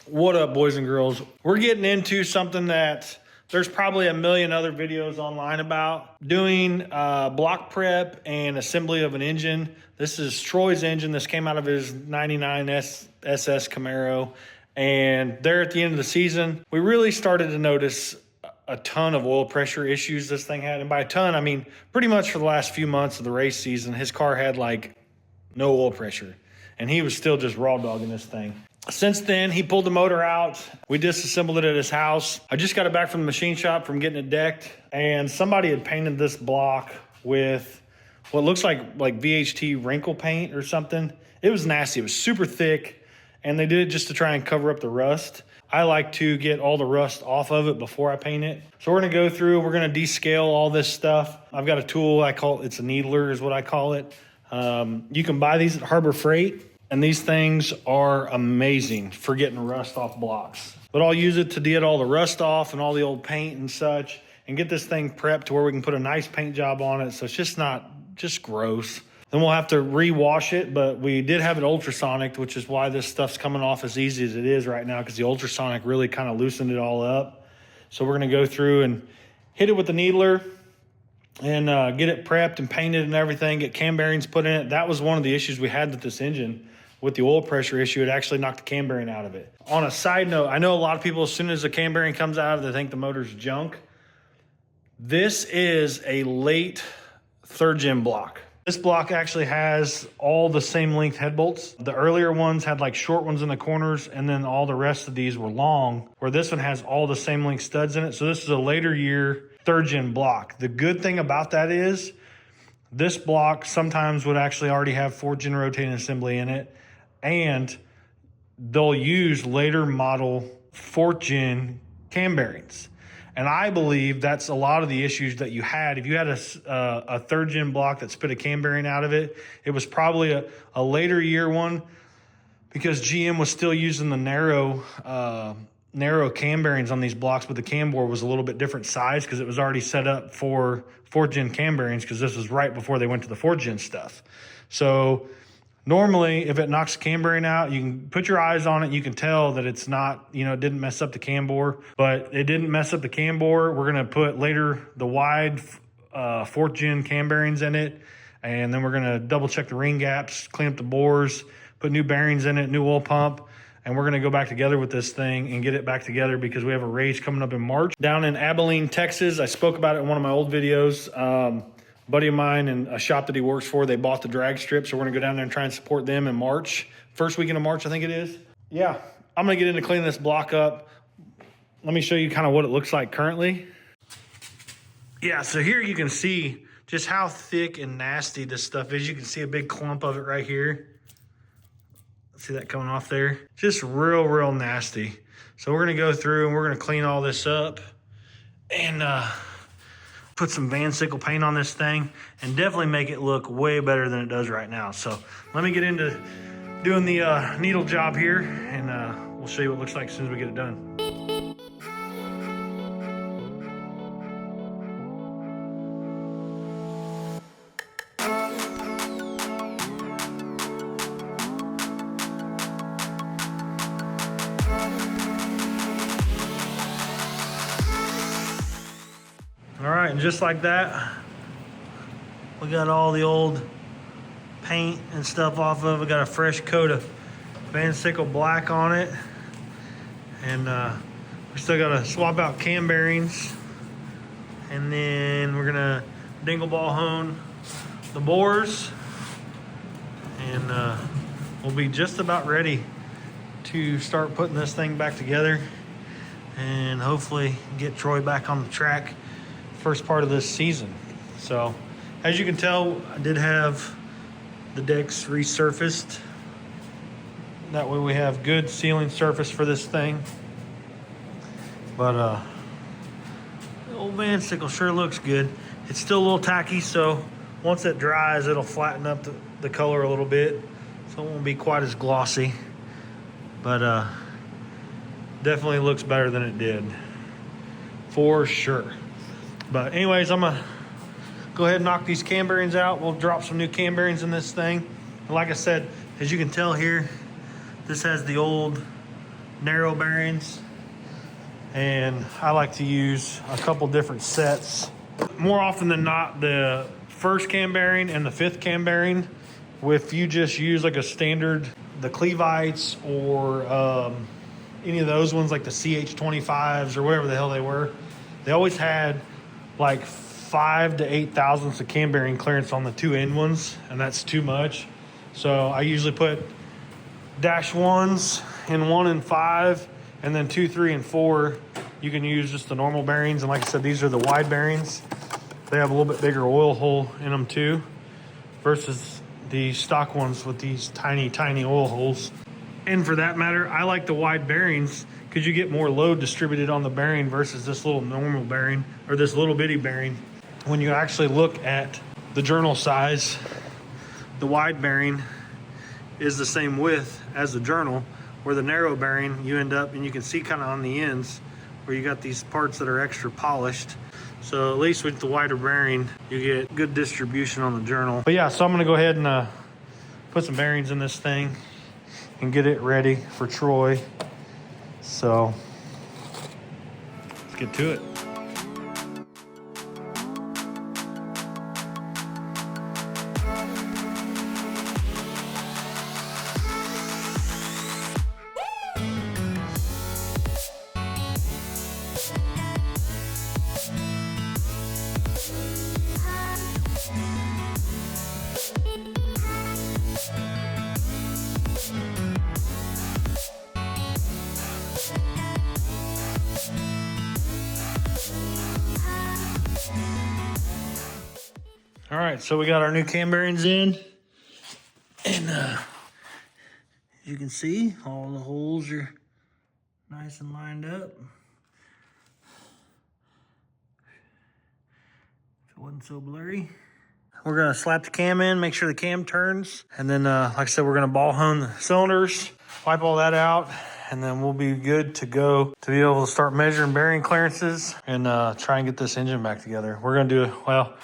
What up, boys and girls? We're getting into something that there's probably a million other videos online about. Doing block prep and assembly of an engine. This is Troy's engine. This came out of his 99 SS Camaro. And there at the end of the season, we really started to notice a ton of oil pressure issues this thing had. And by a ton, I mean pretty much for the last few months of the race season, his car had like no oil pressure. And he was still just raw dogging this thing. Since then, he pulled the motor out. We disassembled it at his house. I just got it back from the machine shop from getting it decked. And somebody had painted this block with what looks like VHT wrinkle paint or something. It was nasty. It was super thick. And they did it just to try and cover up the rust. I like to get all the rust off of it before I paint it. So we're gonna go through, we're gonna descale all this stuff. I've got a tool, it's a needler is what I call it. You can buy these at Harbor Freight, and these things are amazing for getting rust off blocks. But I'll use it to get all the rust off and all the old paint and such, and get this thing prepped to where we can put a nice paint job on it so it's just not gross. Then we'll have to rewash it, but we did have it ultrasonic, which is why this stuff's coming off as easy as it is right now, because the ultrasonic really kind of loosened it all up. So we're gonna go through and hit it with the needler and get it prepped and painted and everything, get cam bearings put in it. That was one of the issues we had with this engine. With the oil pressure issue, it actually knocked the cam bearing out of it. On a side note, I know a lot of people, as soon as the cam bearing comes out, they think the motor's junk. This is a late third gen block. This block actually has all the same length head bolts. The earlier ones had like short ones in the corners, and then all the rest of these were long, where this one has all the same length studs in it. So this is a later year third gen block. The good thing about that is this block sometimes would actually already have fourth gen rotating assembly in it, and they'll use later model fourth gen cam bearings. And I believe that's a lot of the issues that you had. If you had a third gen block that spit a cam bearing out of it, it was probably a later year one, because GM was still using the narrow cam bearings on these blocks, but the cam bore was a little bit different size because it was already set up for fourth gen cam bearings, because this was right before they went to the fourth gen stuff. So normally, if it knocks the cam bearing out, you can put your eyes on it. You can tell that it's not, it didn't mess up the cam bore, but it didn't mess up the cam bore. We're going to put later the wide fourth gen cam bearings in it. And then we're going to double check the ring gaps, clean up the bores, put new bearings in it, new oil pump. And we're going to go back together with this thing and get it back together, because we have a race coming up in March down in Abilene, Texas. I spoke about it in one of my old videos. Buddy of mine and a shop that he works for, they bought the drag strip, so we're gonna go down there and try and support them in March. First weekend of March, I think it is. Yeah, I'm gonna get into cleaning this block up. Let me show you kind of what it looks like currently. Yeah, so here you can see just how thick and nasty this stuff is. You can see a big clump of it right here. See that coming off there? Just real nasty. So we're gonna go through and we're gonna clean all this up and put some Van Sickle paint on this thing and definitely make it look way better than it does right now. So let me get into doing the needle job here, and we'll show you what it looks like as soon as we get it done. All right, and just like that, we got all the old paint and stuff off of it. We got a fresh coat of Van Sickle black on it. And we still gotta swap out cam bearings. And then we're gonna dingle ball hone the bores. And we'll be just about ready to start putting this thing back together and hopefully get Troy back on the track first part of this season. So as you can tell, I did have the decks resurfaced. That way we have good sealing surface for this thing. But the old Van Sickle sure looks good. It's still a little tacky, so once it dries, it'll flatten up the color a little bit, so it won't be quite as glossy. But definitely looks better than it did, for sure. But anyways, I'm gonna go ahead and knock these cam bearings out. We'll drop some new cam bearings in this thing. And like I said, as you can tell here, This has the old narrow bearings, and I like to use a couple different sets. More often than not, the first cam bearing and the fifth cam bearing. If you just use like a standard, the Clevites or any of those ones like the CH25s or whatever the hell they were, they always had like 5 to 8 thousandths of cam bearing clearance on the two end ones, and that's too much. So I usually put -1s in 1 and 5, and then 2, 3, and 4. You can use just the normal bearings, and like I said, these are the wide bearings. They have a little bit bigger oil hole in them too, versus the stock ones with these tiny, tiny oil holes. And for that matter, I like the wide bearings because you get more load distributed on the bearing versus this little normal bearing or this little bitty bearing. When you actually look at the journal size, the wide bearing is the same width as the journal, where the narrow bearing, you end up, and you can see kind of on the ends where you got these parts that are extra polished. So at least with the wider bearing, you get good distribution on the journal. But yeah, so I'm gonna go ahead and put some bearings in this thing and get it ready for Troy. So let's get to it. All right, so we got our new cam bearings in, and as you can see, all the holes are nice and lined up. If it wasn't so blurry. We're gonna slap the cam in, make sure the cam turns, and then like I said, we're gonna ball hone the cylinders, wipe all that out, and then we'll be good to go to be able to start measuring bearing clearances and try and get this engine back together. We're gonna do, well,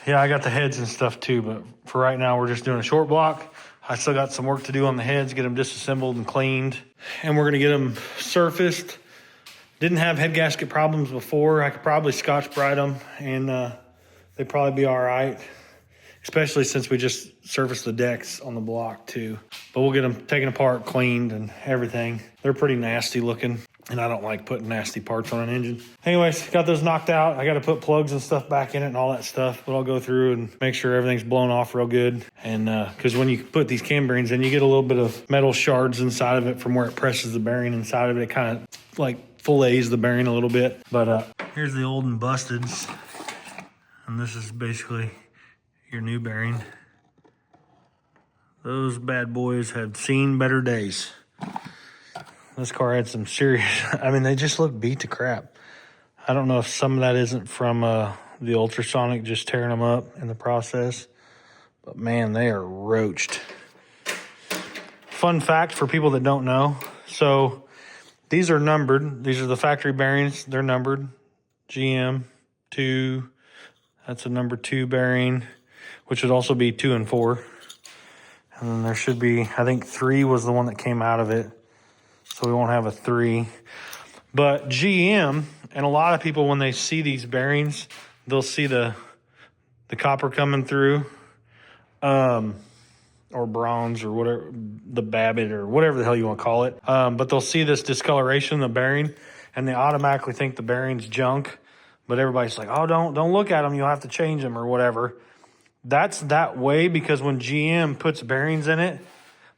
yeah, I got the heads and stuff too, but for right now, we're just doing a short block. I still got some work to do on the heads, get them disassembled and cleaned, and we're gonna get them surfaced. Didn't have head gasket problems before. I could probably Scotch-Brite them, and they'd probably be all right, especially since we just surfaced the decks on the block too. But we'll get them taken apart, cleaned, and everything. They're pretty nasty looking, and I don't like putting nasty parts on an engine. Anyways, got those knocked out. I got to put plugs and stuff back in it and all that stuff, but I'll go through and make sure everything's blown off real good. And because when you put these cam bearings in, you get a little bit of metal shards inside of it from where it presses the bearing inside of it. It kind of like fillets the bearing a little bit. But here's the old and busteds, and this is basically your new bearing. Those bad boys have seen better days. This car had some serious, I mean, they just look beat to crap. I don't know if some of that isn't from the ultrasonic just tearing them up in the process, but man, they are roached. Fun fact for people that don't know. So these are numbered. These are the factory bearings. They're numbered. GM 2, that's a number 2 bearing, which would also be 2 and 4. And then there should be, I think 3 was the one that came out of it. So we won't have a 3. But GM, and a lot of people when they see these bearings, they'll see the copper coming through, or bronze or whatever, the Babbitt or whatever the hell you want to call it. But they'll see this discoloration in the bearing, and they automatically think the bearing's junk. But everybody's like, oh, don't look at them. You'll have to change them or whatever. That's that way because when GM puts bearings in it,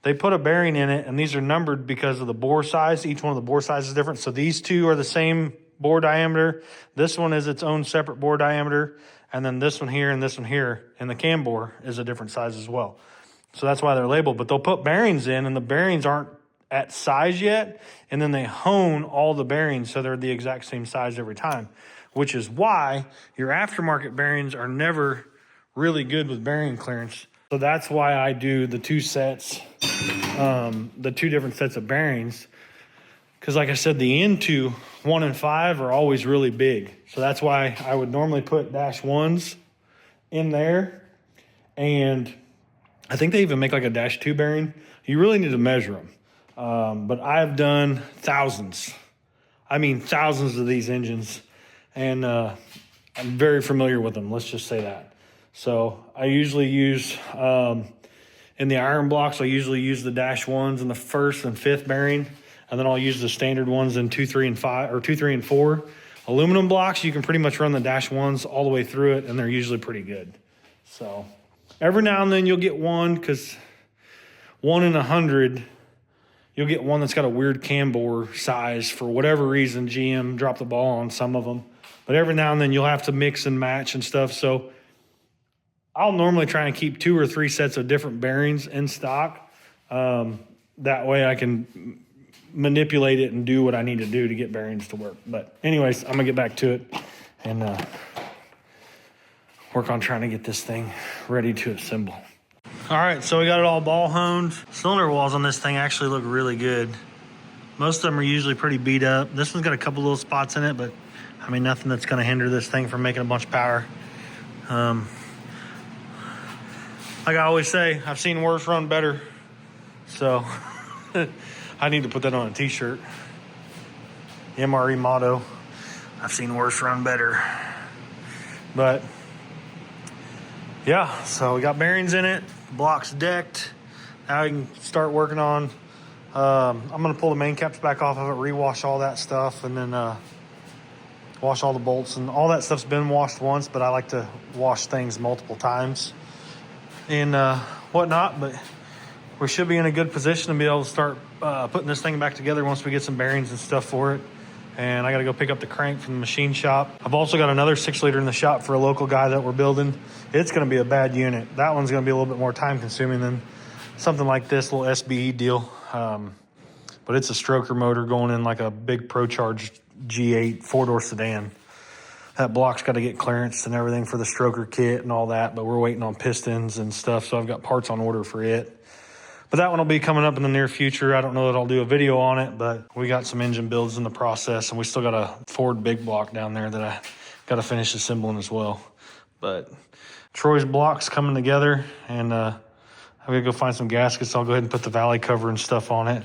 they put a bearing in it, and these are numbered because of the bore size. Each one of the bore sizes is different. So these two are the same bore diameter. This one is its own separate bore diameter. And then this one here and this one here. And the cam bore is a different size as well. So that's why they're labeled. But they'll put bearings in, and the bearings aren't at size yet. And then they hone all the bearings so they're the exact same size every time. Which is why your aftermarket bearings are never really good with bearing clearance. So that's why I do the two sets, the two different sets of bearings. Because like I said, the into 1 and 5 are always really big. So that's why I would normally put -1s in there. And I think they even make like a -2 bearing. You really need to measure them. But I've done thousands. I mean, thousands of these engines. And I'm very familiar with them. Let's just say that. So I usually use, in the iron blocks, I usually use the -1s in the 1st and 5th bearing. And then I'll use the standard ones in 2, 3, and 5, or 2, 3, and 4. Aluminum blocks, you can pretty much run the -1s all the way through it, and they're usually pretty good. So every now and then you'll get one, because 1 in 100, you'll get one that's got a weird cam bore size. For whatever reason, GM dropped the ball on some of them. But every now and then you'll have to mix and match and stuff. So I'll normally try and keep 2 or 3 sets of different bearings in stock. That way I can manipulate it and do what I need to do to get bearings to work. But anyways, I'm gonna get back to it and work on trying to get this thing ready to assemble. All right, so we got it all ball honed. Cylinder walls on this thing actually look really good. Most of them are usually pretty beat up. This one's got a couple little spots in it, but I mean, nothing that's gonna hinder this thing from making a bunch of power. Like I always say, I've seen worse run better. So I need to put that on a t-shirt. MRE motto, I've seen worse run better. But yeah, so we got bearings in it, blocks decked. Now we can start working on, I'm gonna pull the main caps back off of it, rewash all that stuff, and then wash all the bolts. And all that stuff's been washed once, but I like to wash things multiple times and whatnot. But we should be in a good position to be able to start putting this thing back together once we get some bearings and stuff for it. And I got to go pick up the crank from the machine shop. I've also got another 6-liter in the shop for a local guy that we're building. It's going to be a bad unit. That one's going to be a little bit more time consuming than something like this little SBE deal. But it's a stroker motor going in like a big ProCharge G8 4-door sedan. That block's got to get clearance and everything for the stroker kit and all that, but we're waiting on pistons and stuff, so I've got parts on order for it. But that one will be coming up in the near future. I don't know that I'll do a video on it, but we got some engine builds in the process, and we still got a Ford big block down there that I got to finish assembling as well. But Troy's block's coming together, and I'm going to go find some gaskets. I'll go ahead and put the valley cover and stuff on it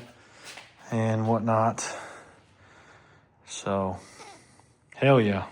and whatnot. So, hell yeah.